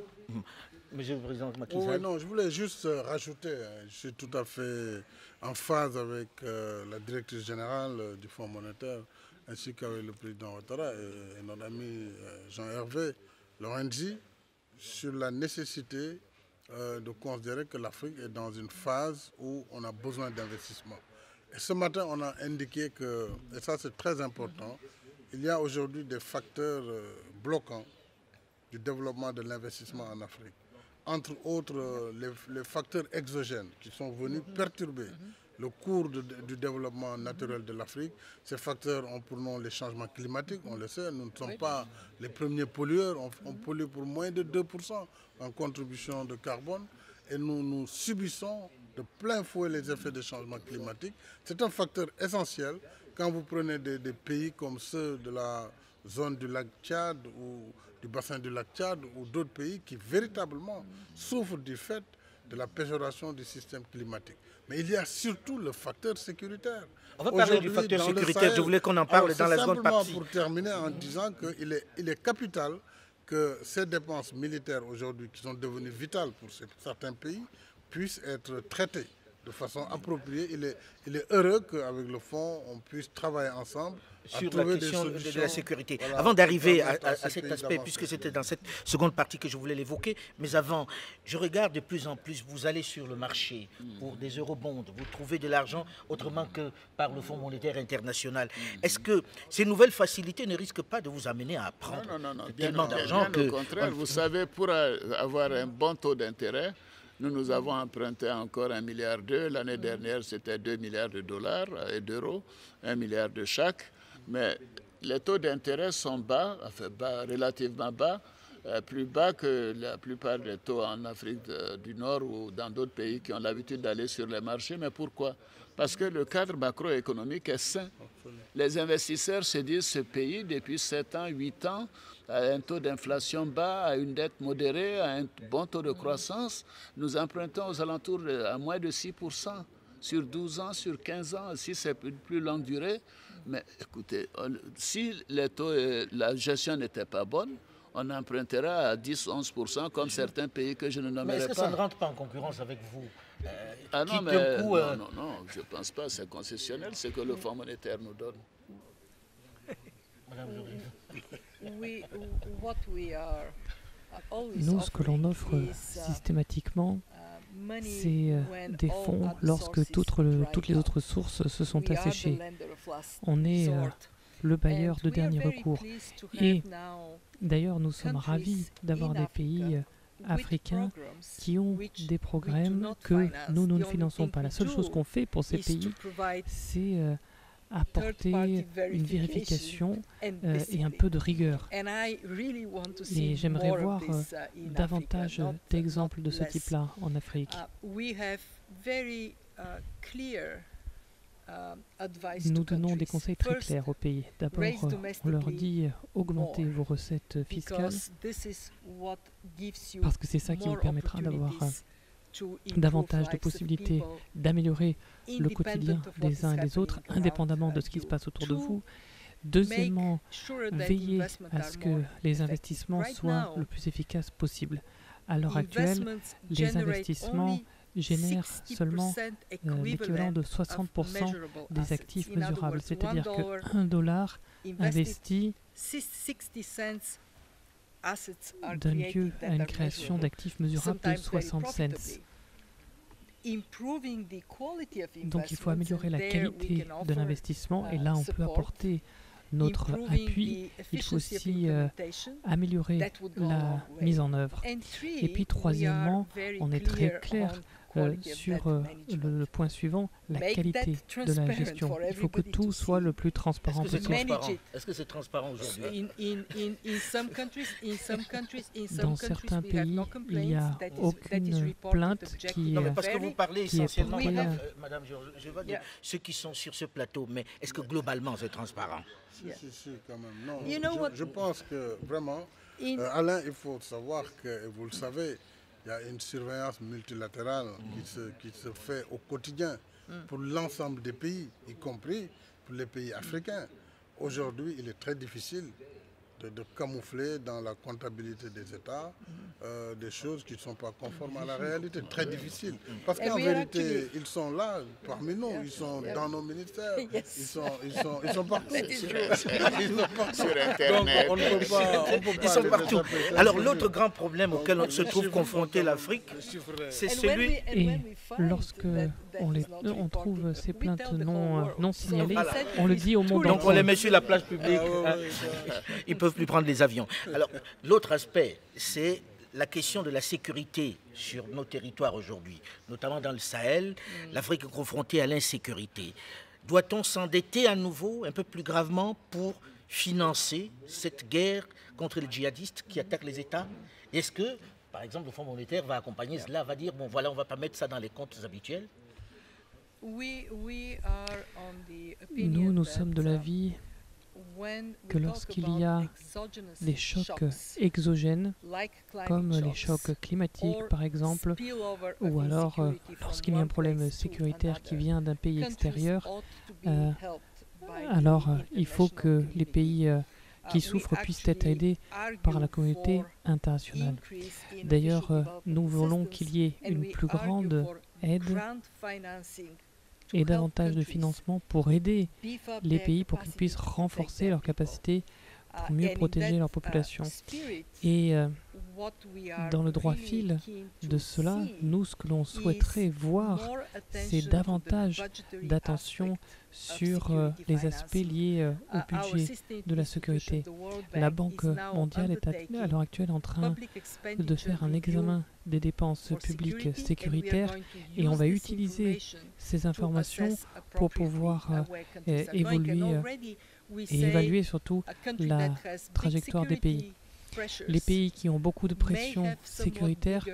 Monsieur le Président Macky Sall. Non, je voulais juste rajouter, je suis tout à fait en phase avec la directrice générale du Fonds monétaire, ainsi qu'avec le président Ouattara et notre ami Jean-Hervé Lorenzi, sur la nécessité de considérer que l'Afrique est dans une phase où on a besoin d'investissement. Et ce matin, on a indiqué que, et ça c'est très important, il y a aujourd'hui des facteurs bloquants du développement de l'investissement en Afrique. Entre autres, les facteurs exogènes qui sont venus perturber le cours du développement naturel de l'Afrique. Ces facteurs ont pour nom les changements climatiques, on le sait, nous ne sommes pas les premiers pollueurs, on pollue pour moins de 2% en contribution de carbone et nous subissons de plein fouet les effets des changements climatiques. C'est un facteur essentiel quand vous prenez des pays comme ceux de la zone du lac Tchad ou du bassin du lac Tchad ou d'autres pays qui véritablement souffrent du fait de la péjoration du système climatique. Mais il y a surtout le facteur sécuritaire. On va parler du facteur sécuritaire, je voulais qu'on en parle dans la seconde partie. Pour terminer en disant qu'il est capital que ces dépenses militaires aujourd'hui, qui sont devenues vitales pour certains pays, puissent être traitées de façon appropriée. Il est heureux qu'avec le fonds, on puisse travailler ensemble sur la question de la sécurité. Voilà, avant d'arriver à cet aspect, puisque c'était dans cette seconde partie que je voulais l'évoquer, mais avant, je regarde de plus en plus, vous allez sur le marché pour des eurobonds, vous trouvez de l'argent autrement que par le Fonds monétaire international. Est-ce que ces nouvelles facilités ne risquent pas de vous amener à prendre tellement d'argent que... Au contraire, vous savez, pour avoir un bon taux d'intérêt, nous avons emprunté encore 1,2 milliard. L'année dernière, c'était 2 milliards de dollars et d'euros, 1 milliard de chaque. Mais les taux d'intérêt sont bas, enfin relativement bas, plus bas que la plupart des taux en Afrique du Nord ou dans d'autres pays qui ont l'habitude d'aller sur les marchés. Mais pourquoi? Parce que le cadre macroéconomique est sain. Les investisseurs se disent ce pays, depuis 7 ans, 8 ans, a un taux d'inflation bas, a une dette modérée, a un bon taux de croissance. Nous empruntons aux alentours à moins de 6% sur 12 ans, sur 15 ans, si c'est une plus longue durée. Mais écoutez, si les taux, la gestion n'était pas bonne, on empruntera à 10-11% comme certains pays que je ne nommerai pas. Mais est-ce que ça ne rentre pas en concurrence avec vous non, je ne pense pas. C'est concessionnel, c'est que le Fonds monétaire nous donne. Madame Joly. Nous, ce que l'on offre systématiquement, c'est des fonds lorsque toutes les autres sources se sont asséchées. On est le bailleur de dernier recours. Et d'ailleurs, nous sommes ravis d'avoir des pays africains qui ont des programmes que nous ne finançons pas. La seule chose qu'on fait pour ces pays, c'est apporter une vérification et un peu de rigueur. Et j'aimerais voir davantage d'exemples de ce type-là en Afrique. Nous donnons des conseils très clairs aux pays. D'abord, on leur dit augmentez vos recettes fiscales parce que c'est ça qui vous permettra d'avoir davantage de possibilités d'améliorer le quotidien des uns et des autres, indépendamment de ce qui se passe autour de vous. Deuxièmement, veillez à ce que les investissements soient le plus efficaces possible. À l'heure actuelle, les investissements génèrent seulement l'équivalent de 60% des actifs mesurables, c'est-à-dire que $1 investi donne lieu à une création d'actifs mesurables de 60 cents. Donc il faut améliorer la qualité de l'investissement et là on peut apporter notre appui. Il faut aussi améliorer la mise en œuvre. Et puis troisièmement, on est très clair sur le point suivant, la qualité de la gestion. Il faut que tout soit le plus transparent possible. Est-ce que c'est transparent aujourd'hui? Dans certains pays, il n'y a aucune plainte qui non, mais parce que vous parlez essentiellement, Madame, je vais dire ceux qui sont sur ce plateau, mais est-ce que globalement c'est transparent? Si, quand même. Non, je pense que vraiment, Alain, il faut savoir que, et vous le savez, il y a une surveillance multilatérale qui se fait au quotidien pour l'ensemble des pays, y compris pour les pays africains. Aujourd'hui, il est très difficile de camoufler dans la comptabilité des États des choses qui ne sont pas conformes à la réalité. Très difficile. Parce qu'en vérité, ils sont là parmi nous, ils sont dans nos ministères, ils sont partout. Sur Internet. Donc on ne peut pas ils sont partout. Alors l'autre grand problème auquel on se trouve confronté l'Afrique, c'est celui... Et lorsque on trouve ces plaintes non signalées, on le dit au monde entier. Donc on les met sur la place publique. Ils ne peuvent plus prendre les avions. Alors, l'autre aspect, c'est la question de la sécurité sur nos territoires aujourd'hui, notamment dans le Sahel. L'Afrique est confrontée à l'insécurité. Doit-on s'endetter à nouveau, un peu plus gravement, pour financer cette guerre contre les djihadistes qui attaquent les États? Est-ce que, par exemple, le Fonds monétaire va accompagner cela, va dire, bon voilà, on ne va pas mettre ça dans les comptes habituels? Nous sommes de l'avis que lorsqu'il y a des chocs exogènes, comme les chocs climatiques par exemple, ou alors lorsqu'il y a un problème sécuritaire qui vient d'un pays extérieur, alors il faut que les pays qui souffrent puissent être aidés par la communauté internationale. D'ailleurs, nous voulons qu'il y ait une plus grande aide et davantage de financement pour aider les pays pour qu'ils puissent renforcer leurs capacités pour mieux protéger leur population. Et dans le droit fil de cela, nous, ce que l'on souhaiterait voir, c'est davantage d'attention sur les aspects liés au budget de la sécurité. La Banque mondiale est à l'heure actuelle en train de faire un examen des dépenses publiques sécuritaires et on va utiliser ces informations pour pouvoir évoluer et évaluer surtout la trajectoire des pays. Les pays qui ont beaucoup de pression sécuritaire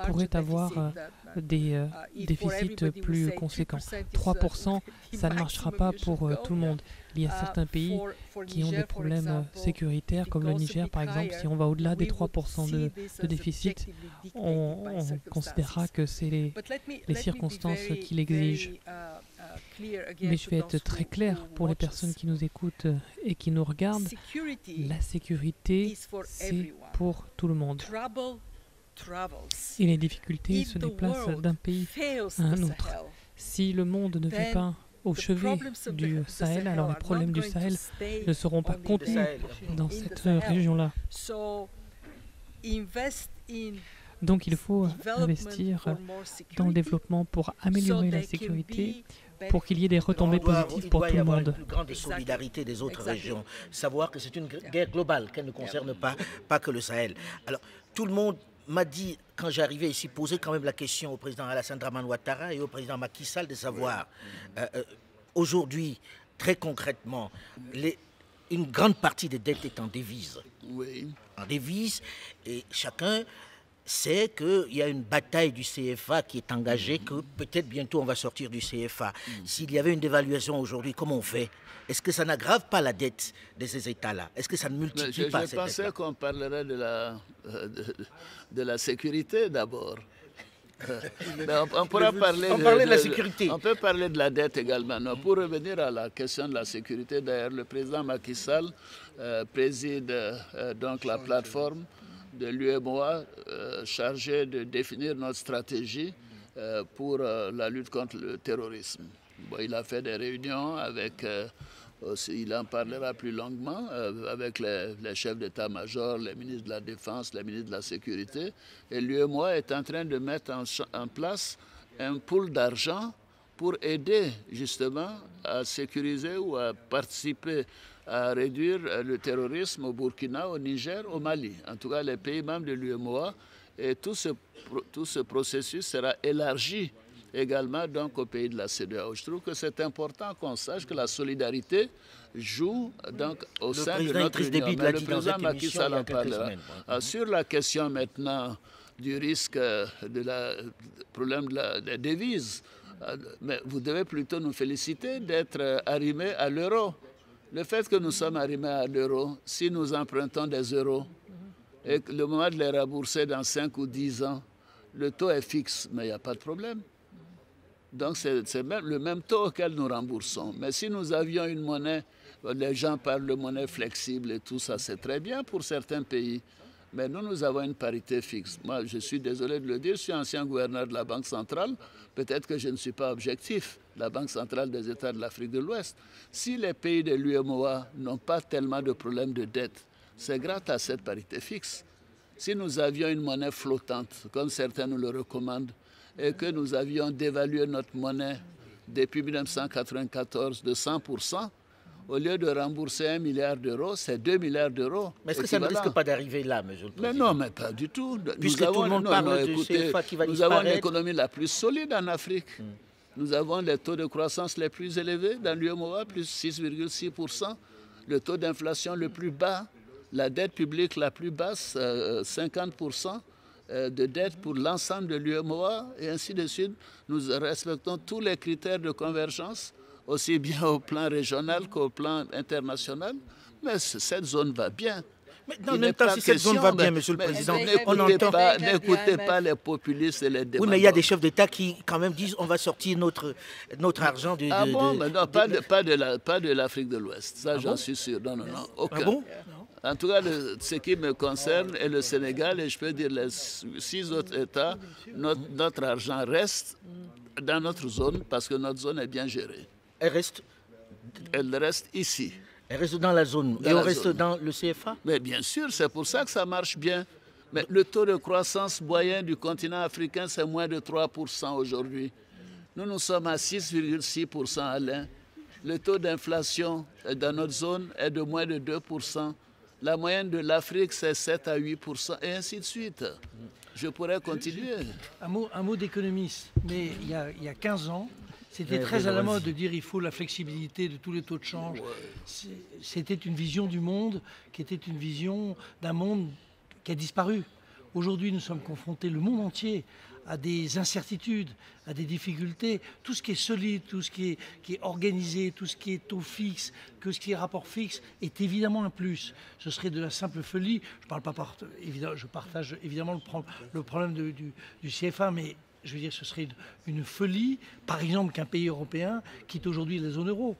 pourraient avoir des déficits plus conséquents. 3%, ça ne marchera pas pour tout le monde. Il y a certains pays qui ont des problèmes sécuritaires, comme le Niger par exemple. Si on va au-delà des 3% de déficit, on considérera que c'est les circonstances qui l'exigent. Mais je vais être très clair pour les personnes qui nous écoutent et qui nous regardent. La sécurité, c'est pour tout le monde. Et les difficultés se déplacent d'un pays à un autre. Si le monde ne vit pas au chevet du Sahel, alors les problèmes du Sahel ne seront pas contenus dans cette région-là. Donc il faut investir dans le développement pour améliorer la sécurité, pour qu'il y ait des retombées positives pour tout le monde. Une plus grande solidarité des autres régions. Savoir que c'est une guerre globale, qu'elle ne concerne pas que le Sahel. Alors, tout le monde m'a dit, quand j'arrivais ici, poser quand même la question au président Alassane Dramane Ouattara et au président Macky Sall de savoir, aujourd'hui, très concrètement, une grande partie des dettes est en devise. Oui. En devise, et chacun sait qu'il y a une bataille du CFA qui est engagée, que peut-être bientôt on va sortir du CFA. S'il y avait une dévaluation aujourd'hui, comment on fait? Est-ce que ça n'aggrave pas la dette de ces États-là? Est-ce que ça ne multiplie pas cette dette? Je pensais qu'on parlerait de la sécurité d'abord. On pourra parler de la sécurité. On peut parler de la dette également. Non, pour revenir à la question de la sécurité, d'ailleurs, le président Macky Sall préside donc la plateforme de l'UEMOA chargée de définir notre stratégie pour la lutte contre le terrorisme. Bon, il a fait des réunions avec, il en parlera plus longuement, avec les chefs d'état-major, les ministres de la Défense, les ministres de la Sécurité. Et l'UEMOA est en train de mettre en place un pool d'argent pour aider justement à sécuriser ou à participer à réduire le terrorisme au Burkina, au Niger, au Mali. En tout cas, les pays membres de l'UEMOA. Et tout ce processus sera élargi également donc, aux pays de la CEDEAO. Je trouve que c'est important qu'on sache que la solidarité joue donc, au sein de notre Union. Mais le président Macky Sall en parlera. Sur la question maintenant du risque problème des devises, mais vous devez plutôt nous féliciter d'être arrimés à l'euro. Le fait que nous sommes arrimés à l'euro, si nous empruntons des euros, et que le moment de les rembourser dans 5 ou 10 ans, le taux est fixe, mais il n'y a pas de problème. Donc c'est le même taux auquel nous remboursons. Mais si nous avions une monnaie, les gens parlent de monnaie flexible et tout ça, c'est très bien pour certains pays. Mais nous avons une parité fixe. Moi, je suis désolé de le dire, je suis ancien gouverneur de la Banque centrale. Peut-être que je ne suis pas objectif, la Banque centrale des États de l'Afrique de l'Ouest. Si les pays de l'UEMOA n'ont pas tellement de problèmes de dette, c'est grâce à cette parité fixe. Si nous avions une monnaie flottante, comme certains nous le recommandent, et que nous avions dévalué notre monnaie depuis 1994 de 100%, au lieu de rembourser 1 milliard d'euros, c'est 2 milliards d'euros. Mais est-ce que ça ne risque pas d'arriver là, monsieur le Président? Mais non, mais pas du tout. Puisque tout le monde parle du CFA qui va disparaître. Nous avons l'économie la plus solide en Afrique. Nous avons les taux de croissance les plus élevés dans l'UEMOA, plus 6,6%. Le taux d'inflation le plus bas, la dette publique la plus basse, 50% de dette pour l'ensemble de l'UEMOA, et ainsi de suite. Nous respectons tous les critères de convergence, aussi bien au plan régional qu'au plan international. Mais cette zone va bien. Mais en même temps, si cette zone va bien, monsieur le Président, n'écoutez pas les populistes et les démagognes. Oui, mais il y a des chefs d'État qui quand même disent on va sortir notre argent mais non, pas de l'Afrique de l'Ouest. Ça, j'en suis sûr. Non, aucun. Ah bon? En tout cas, ce qui me concerne est le Sénégal, et je peux dire les 6 autres États, notre argent reste dans notre zone parce que notre zone est bien gérée. Elle reste ici. Elle reste dans la zone. Et on reste dans le CFA? Mais bien sûr, c'est pour ça que ça marche bien. Mais le taux de croissance moyen du continent africain, c'est moins de 3% aujourd'hui. Nous sommes à 6,6%, Alain. Le taux d'inflation dans notre zone est de moins de 2%. La moyenne de l'Afrique, c'est 7 à 8%, et ainsi de suite. Je pourrais continuer. Un mot d'économiste, mais il y a 15 ans, c'était très à la mode de dire qu'il faut la flexibilité de tous les taux de change. C'était une vision du monde qui était une vision d'un monde qui a disparu. Aujourd'hui, nous sommes confrontés, le monde entier, à des incertitudes, à des difficultés. Tout ce qui est solide, tout ce qui est organisé, tout ce qui est taux fixe, que ce qui est rapport fixe, est évidemment un plus. Ce serait de la simple folie. Je partage évidemment le problème du CFA, mais je veux dire, ce serait une folie, par exemple, qu'un pays européen quitte aujourd'hui la zone euro.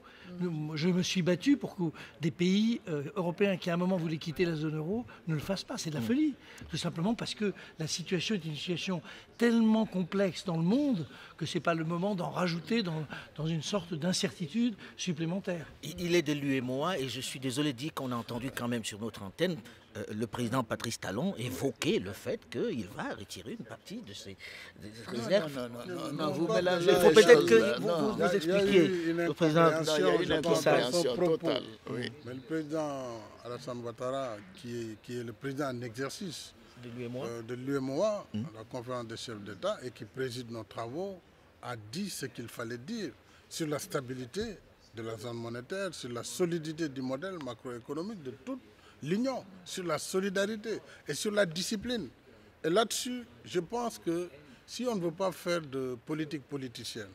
Je me suis battu pour que des pays européens qui à un moment voulaient quitter la zone euro ne le fassent pas. C'est de la folie. Tout simplement parce que la situation est une situation tellement complexe dans le monde que ce n'est pas le moment d'en rajouter dans une sorte d'incertitude supplémentaire. Il est de l'UEMOA et je suis désolé de dire qu'on a entendu quand même sur notre antenne le président Patrice Talon évoquer le fait qu'il va retirer une partie de ses réserves. Non, vous mélangez. Il faut peut-être que vous expliquiez. Le président, il y a une incompréhension totale. Oui. Mais le président Alassane Ouattara, qui est le président en exercice de l'UEMOA, la conférence des chefs d'État, et qui préside nos travaux, a dit ce qu'il fallait dire sur la stabilité de la zone monétaire, sur la solidité du modèle macroéconomique de toute l'Union, sur la solidarité et sur la discipline. Et là-dessus, je pense que si on ne veut pas faire de politique politicienne,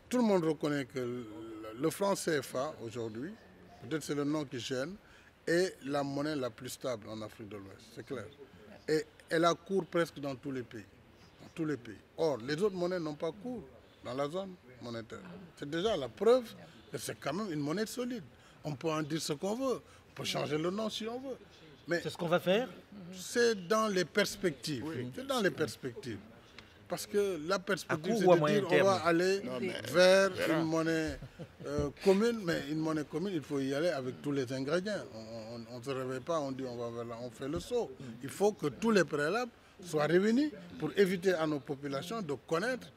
tout le monde reconnaît que le franc CFA aujourd'hui, peut-être c'est le nom qui gêne, est la monnaie la plus stable en Afrique de l'Ouest, c'est clair. Et elle a cours presque dans tous les pays. Dans tous les pays. Or, les autres monnaies n'ont pas cours dans la zone monétaire. C'est déjà la preuve que c'est quand même une monnaie solide. On peut en dire ce qu'on veut. On peut changer le nom si on veut. Mais c'est ce qu'on va faire? C'est dans les perspectives. Oui. C'est dans les perspectives. Parce que la perspective, c'est de dire on va aller vers une monnaie commune, mais une monnaie commune, il faut y aller avec tous les ingrédients. On ne se réveille pas, on dit on va vers là, on fait le saut. Il faut que tous les préalables soient réunis pour éviter à nos populations de connaître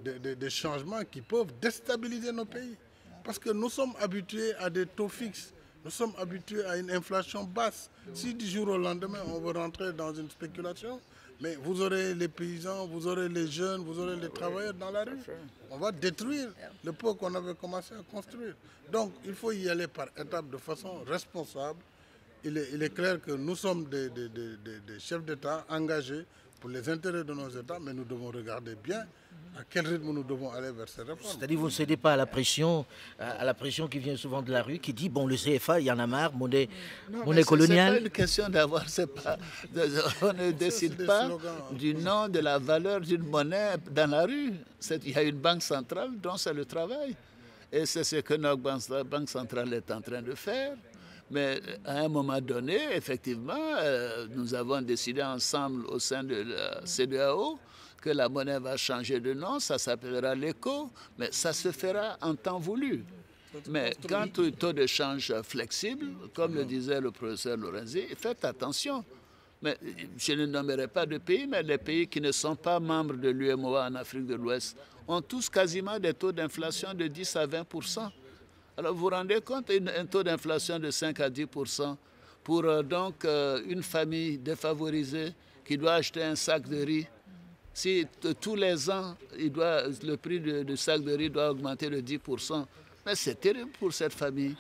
des changements qui peuvent déstabiliser nos pays. Parce que nous sommes habitués à des taux fixes. Nous sommes habitués à une inflation basse. Si du jour au lendemain, on veut rentrer dans une spéculation, mais vous aurez les paysans, vous aurez les jeunes, vous aurez les travailleurs dans la rue. On va détruire le pot qu'on avait commencé à construire. Donc, il faut y aller par étapes de façon responsable. Il est clair que nous sommes des chefs d'État engagés pour les intérêts de nos États, mais nous devons regarder bien à quel rythme nous devons aller vers ces réformes. C'est-à-dire vous ne cédez pas à la pression qui vient souvent de la rue, qui dit, bon, le CFA, il y en a marre, monnaie coloniale. C'est pas une question d'avoir, on ne décide pas du nom, de la valeur d'une monnaie dans la rue. Il y a une banque centrale dont c'est le travail. Et c'est ce que notre banque centrale est en train de faire. Mais à un moment donné, effectivement, nous avons décidé ensemble au sein de la CEDEAO que la monnaie va changer de nom, ça s'appellera l'ECO, mais ça se fera en temps voulu. Mais quant au taux de change flexible, comme le disait le professeur Lorenzi, faites attention. Mais je ne nommerai pas de pays, mais les pays qui ne sont pas membres de l'UEMOA en Afrique de l'Ouest ont tous quasiment des taux d'inflation de 10 à 20%. Alors vous vous rendez compte, un taux d'inflation de 5 à 10% pour donc une famille défavorisée qui doit acheter un sac de riz. Si tous les ans, le prix du sac de riz doit augmenter de 10%, mais c'est terrible pour cette famille.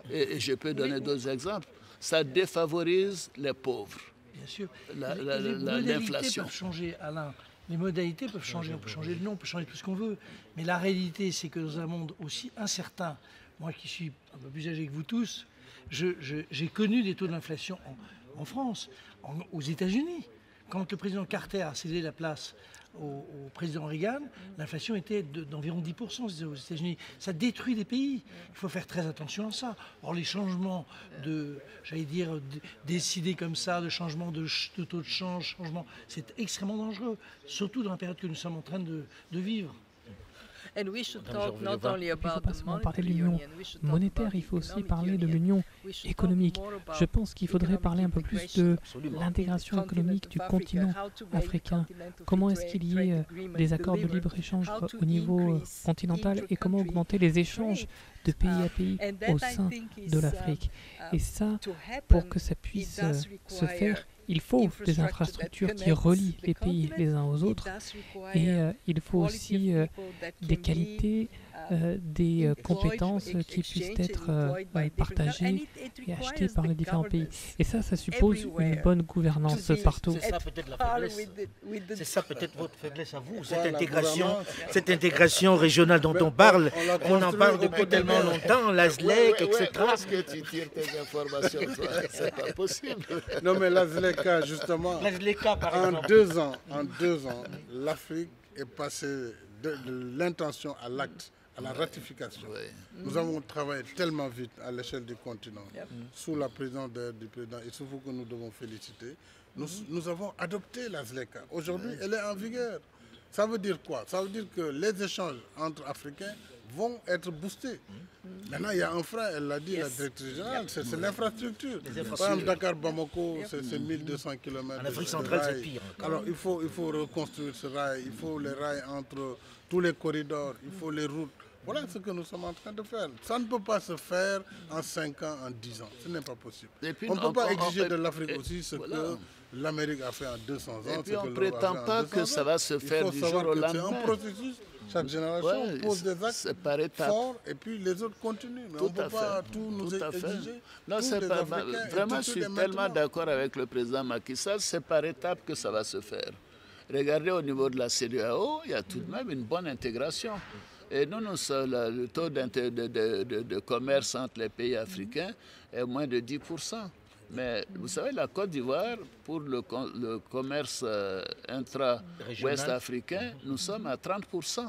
Et je peux donner d'autres exemples. Ça défavorise les pauvres. Bien sûr. Les modalités peuvent changer, Alain. Les modalités peuvent changer. On peut changer le nom, on peut changer tout ce qu'on veut. Mais la réalité, c'est que dans un monde aussi incertain, moi qui suis un peu plus âgé que vous tous, j'ai connu des taux d'inflation en France, aux États-Unis. Quand le président Carter a cédé la place au président Reagan, l'inflation était d'environ 10% aux États-Unis. Ça détruit des pays. Il faut faire très attention à ça. Or, les changements décidés comme ça, de changement de taux de change, c'est extrêmement dangereux, surtout dans la période que nous sommes en train de vivre. Il ne faut pas seulement parler de l'union monétaire, il faut aussi parler de l'union économique. Je pense qu'il faudrait parler un peu plus de l'intégration économique du continent africain. Comment est-ce qu'il y ait des accords de libre-échange au niveau continental et comment augmenter les échanges de pays à pays au sein de l'Afrique. Et ça, pour que ça puisse se faire, il faut des infrastructures qui relient les pays les uns aux autres et il faut aussi des qualités, des compétences qui puissent être partagées et achetées par les différents pays. Et ça suppose une bonne gouvernance partout. C'est ça peut-être la faiblesse. C'est ça peut-être votre faiblesse à vous, cette intégration régionale dont on parle. On en parle depuis tellement longtemps, l'ASLEC, etc. Où est-ce que tu tires tes informations, toi? C'est pas possible. Non, mais l'ASLEC, justement, en 2 ans, l'Afrique est passée de l'intention à l'acte, à la ratification. Nous avons travaillé tellement vite à l'échelle du continent, sous la présidence du président Issoufou que nous devons féliciter. Nous avons adopté la ZLECA. Aujourd'hui, elle est en vigueur. Ça veut dire quoi? Ça veut dire que les échanges entre Africains vont être boostés. Maintenant, il y a un frein, elle l'a dit, la directrice générale, c'est l'infrastructure. Par exemple, Dakar-Bamako, c'est 1200 km. En Afrique centrale, c'est pire. Alors, il faut reconstruire ce rail, il faut les rails entre tous les corridors, il faut les routes. Voilà ce que nous sommes en train de faire. Ça ne peut pas se faire en 5 ans, en 10 ans. Ce n'est pas possible. On ne peut pas exiger de l'Afrique aussi ce que l'Amérique a fait en 200 ans. Et puis on ne prétend pas que ça va se faire du jour au lendemain. C'est un processus. Chaque génération pose des actes forts et puis les autres continuent. Mais on ne peut pas tout nous exiger. Non, c'est pas vraiment, je suis tellement d'accord avec le président Macky Sall. C'est par étapes que ça va se faire. Regardez au niveau de la CEDEAO, il y a tout de même une bonne intégration. Et nous, le taux de commerce entre les pays africains est moins de 10%. Mais vous savez, la Côte d'Ivoire, pour le commerce intra-ouest africain, nous sommes à 30%.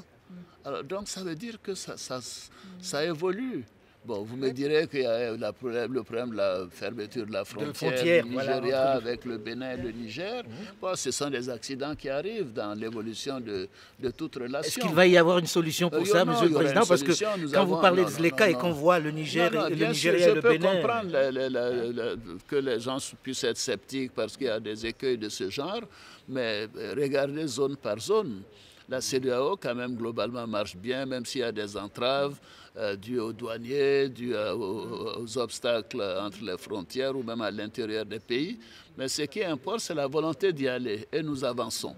Alors, donc, ça veut dire que ça évolue. Bon, vous me direz qu'il y a le problème de la fermeture de la frontière du Nigeria avec le Bénin et le Niger. Bon, ce sont des accidents qui arrivent dans l'évolution de toute relation. Est-ce qu'il va y avoir une solution pour ça, Monsieur le Président? Parce que quand vous parlez de Zleka et qu'on voit le Niger, le Nigeria et le Bénin... Je peux comprendre que les gens puissent être sceptiques parce qu'il y a des écueils de ce genre, mais regardez zone par zone. La CEDEAO, quand même, globalement, marche bien, même s'il y a des entraves dues aux douaniers, dues aux obstacles entre les frontières ou même à l'intérieur des pays. Mais ce qui importe, c'est la volonté d'y aller. Et nous avançons.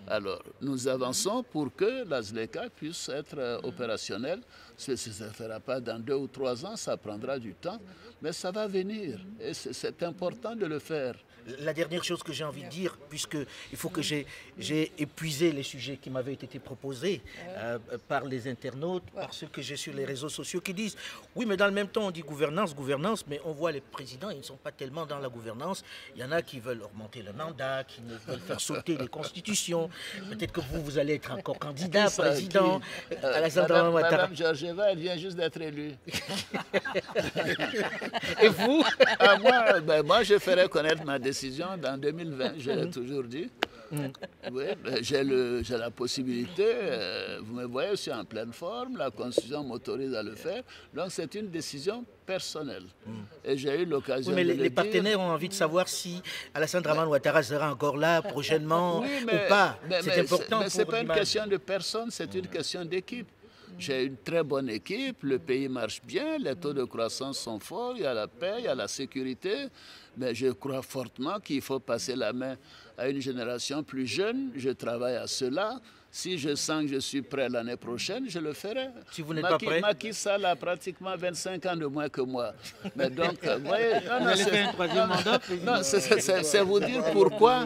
Alors, nous avançons pour que la ZLECA puisse être opérationnelle. Ça ne se fera pas dans 2 ou 3 ans, ça prendra du temps, mais ça va venir. Et c'est important de le faire. La dernière chose que j'ai envie de dire, puisqu'il faut que j'ai épuisé les sujets qui m'avaient été proposés par les internautes, par ceux que j'ai sur les réseaux sociaux qui disent « Oui, mais dans le même temps, on dit gouvernance, mais on voit les présidents, ils ne sont pas tellement dans la gouvernance. Il y en a qui veulent augmenter le mandat, qui veulent faire sauter les constitutions. Peut-être que vous allez être encore candidat, président. Madame Georgieva, elle vient juste d'être élue. Et vous? Moi, je ferai connaître ma décision dans 2020, j'ai toujours dit. Oui, j'ai la possibilité, vous me voyez, je suis en pleine forme, la Constitution m'autorise à le faire, donc c'est une décision personnelle. Et j'ai eu l'occasion de le dire. Mais les partenaires ont envie de savoir si Alassane Dramane Ouattara sera encore là prochainement ou pas. C'est important. Mais ce n'est pas une question de personne, c'est une question d'équipe. J'ai une très bonne équipe, le pays marche bien, les taux de croissance sont forts, il y a la paix, il y a la sécurité. Mais je crois fortement qu'il faut passer la main à une génération plus jeune. Je travaille à cela. Si je sens que je suis prêt l'année prochaine, je le ferai. Si vous n'êtes pas prêt? Macky Sall a pratiquement 25 ans de moins que moi. Mais donc, vous voyez, c'est vous dire pourquoi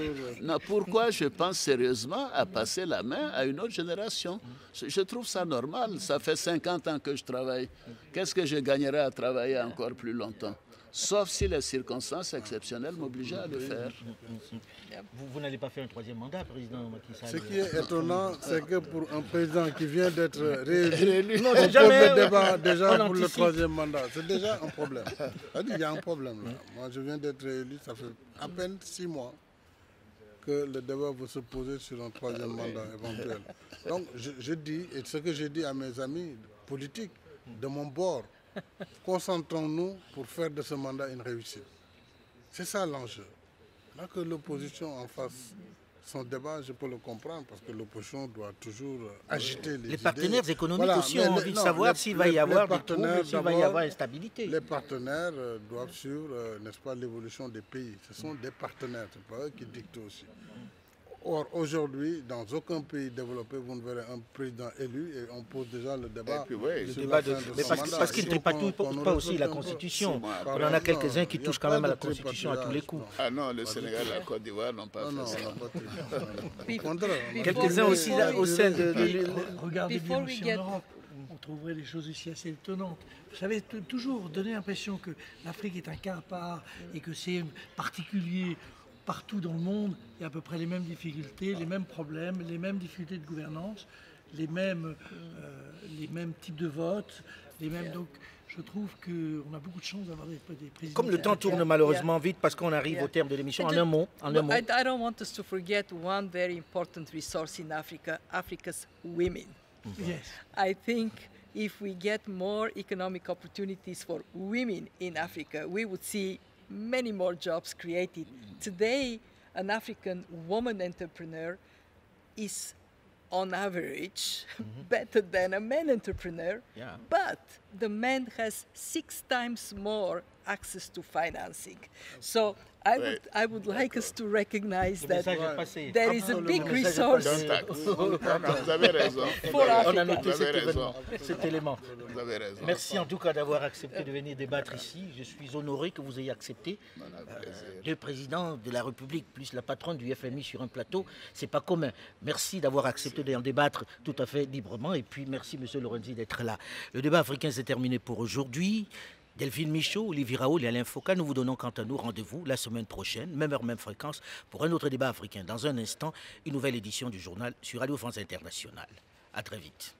je pense sérieusement à passer la main à une autre génération. Je trouve ça normal. Ça fait 50 ans que je travaille. Qu'est-ce que je gagnerais à travailler encore plus longtemps? sauf si les circonstances exceptionnelles m'obligeaient à le faire. Vous n'allez pas faire un troisième mandat, président Macky Sall? Ce qui est étonnant, c'est que pour un président qui vient d'être réélu, non, on pose jamais, le débat déjà pour le anticipe. troisième mandat. C'est déjà un problème. Il y a un problème là. Moi, je viens d'être réélu, ça fait à peine 6 mois que le débat va se poser sur un troisième mandat éventuel. Donc, je dis, et ce que j'ai dit à mes amis politiques de mon bord, concentrons-nous pour faire de ce mandat une réussite. C'est ça l'enjeu. Là que l'opposition en fasse son débat, je peux le comprendre, parce que l'opposition doit toujours agiter les idées. Les partenaires économiques aussi ont envie de savoir s'il va y avoir des troubles, s'il va y avoir instabilité. Les partenaires doivent suivre, n'est-ce pas, l'évolution des pays. Ce sont des partenaires, ce n'est pas eux qui dictent aussi. Or, aujourd'hui, dans aucun pays développé, vous ne verrez un président élu et on pose déjà le débat. Mais parce qu'il ne tripatouille pas aussi la Constitution. On en a quelques-uns qui touchent quand même à la Constitution à tous les coups. Ah non, le Sénégal et la Côte d'Ivoire n'ont pas fait ça. Quelques-uns aussi au sein de... Regardez bien aussi en Europe. On trouverait des choses ici assez étonnantes. Vous savez, toujours donner l'impression que l'Afrique est un cas à part et que c'est particulier. Partout dans le monde, il y a à peu près les mêmes difficultés, les mêmes problèmes, les mêmes difficultés de gouvernance, les mêmes types de vote, les mêmes. Donc, je trouve qu'on a beaucoup de chance d'avoir des présidents. Comme le temps tourne malheureusement vite parce qu'on arrive au terme de l'émission, en un mot. I don't want us to forget one very important resource in Africa, Africa's women. Yes. I think if we get more economic opportunities for women in Africa, we would see many more jobs created. Today, an African woman entrepreneur is, on average, better than a man entrepreneur, but the man has 6 times more access to financing. So I would like us to recognize that there is a big resource Vous avez raison. for On a Africa. noté Vous avez raison. cet élément. Vous avez raison. Merci en tout cas d'avoir accepté de venir débattre ici. Je suis honoré que vous ayez accepté. Le président de la République plus la patronne du FMI sur un plateau, c'est pas commun. Merci d'avoir accepté d'en débattre tout à fait librement. Et puis merci Monsieur Lorenzi d'être là. Le débat africain s'est terminé pour aujourd'hui. Delphine Michaud, Olivier Raoul et Alain Foucault, nous vous donnons quant à nous rendez-vous la semaine prochaine, même heure, même fréquence, pour un autre débat africain. Dans un instant, une nouvelle édition du journal sur Radio France Internationale. À très vite.